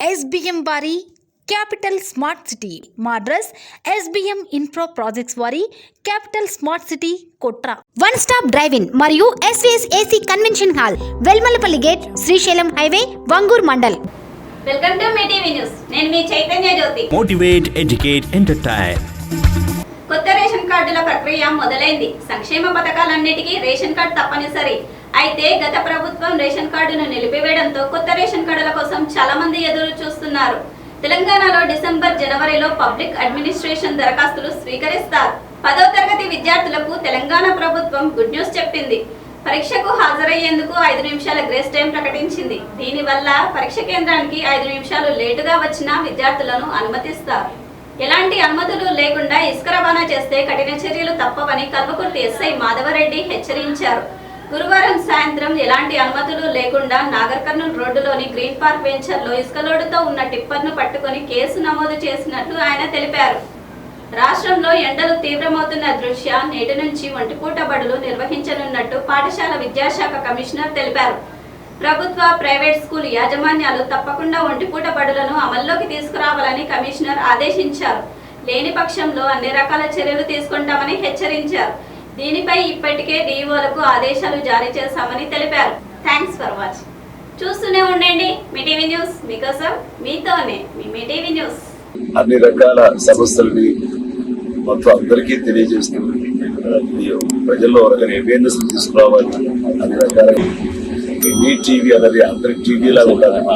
SBM వారి capital smart city మా address SBM infra projects వారి capital smart city Kotra one stop drive-in మరియు SVS AC convention hall Velmalapalli gate Srisailam highway Vangoor mandal. Welcome to Mee TV news. నేను మీ Chaitanya Jyothi. Motivate, educate, entertain. కొత్త ration కార్డుల ప్రక్రియ మొదలైంది. సంక్షేమ పథకాలన్నిటికీ రేషన్ కార్డు తప్పనిసరి. అయితే గత ప్రభుత్వం రేషన్ కార్డును నిలిపివేయడంతో కొత్త రేషన్ కార్డుల కోసం చాలా మంది ఎదురు చూస్తున్నారు. తెలంగాణలో డిసెంబర్, జనవరిలో పబ్లిక్ అడ్మినిస్ట్రేషన్ దరఖాస్తులు స్వీకరిస్తారు. 10వ తరగతి విద్యార్థులకు తెలంగాణ ప్రభుత్వం గుడ్ న్యూస్ చెప్పింది. పరీక్షకు హాజరయ్యేందుకు 5 నిమిషాల గ్రేస్ టైం ప్రకటించింది. దీనివల్ల పరీక్ష కేంద్రానికి 5 నిమిషాలు లేటుగా వచ్చిన విద్యార్థులను అనుమతిస్తారు. ఎలాంటి అనుమతులు లేకుండా ఇసుక రవాణా చేస్తే కఠిన చర్యలు తప్పవని కల్వకుర్తి ఎస్ఐ మాధవరెడ్డి హెచ్చరించారు. గురువారం సాయంత్రం ఎలాంటి అనుమతులు లేకుండా నాగర్ కర్నూల్ రోడ్డులోని గ్రీన్ పార్క్ వెంచర్లో ఇసుక లోడుతో ఉన్న టిప్పర్ను పట్టుకొని కేసు నమోదు చేసినట్లు ఆయన తెలిపారు. రాష్ట్రంలో ఎండలు తీవ్రమవుతున్న దృష్ట్యా నేటి నుంచి ఒంటిపూట బడులు నిర్వహించనున్నట్టు పాఠశాల విద్యాశాఖ కమిషనర్ తెలిపారు. ప్రభుత్వ, ప్రైవేట్ స్కూల్ యాజమాన్యాలు తప్పకుండా ఒంటిపూట బడులను అమల్లోకి తీసుకురావాలని కమిషనర్ ఆదేశించారు. లేని పక్షంలో అన్ని రకాల చర్యలు తీసుకుంటామని హెచ్చరించారు. దీనిపై ఇప్పటికే DEOలకు ఆదేశాలు జారీ చేశామని తెలిపారు. Thanks for watching. చూస్తూనే ఉండండి మీ టీవీ న్యూస్. మీకోసం మీతోనే మీ టీవీ న్యూస్. అన్ని రకాల సమస్యలని మొత్తం అందరికీ తెలియజేస్తూ ప్రజల్లో అవేర్నెస్ తీసుకురావాలి. అన్ని రకాల మీ టీవీ అనేది అందరి టీవీ లాగా ఉండాలని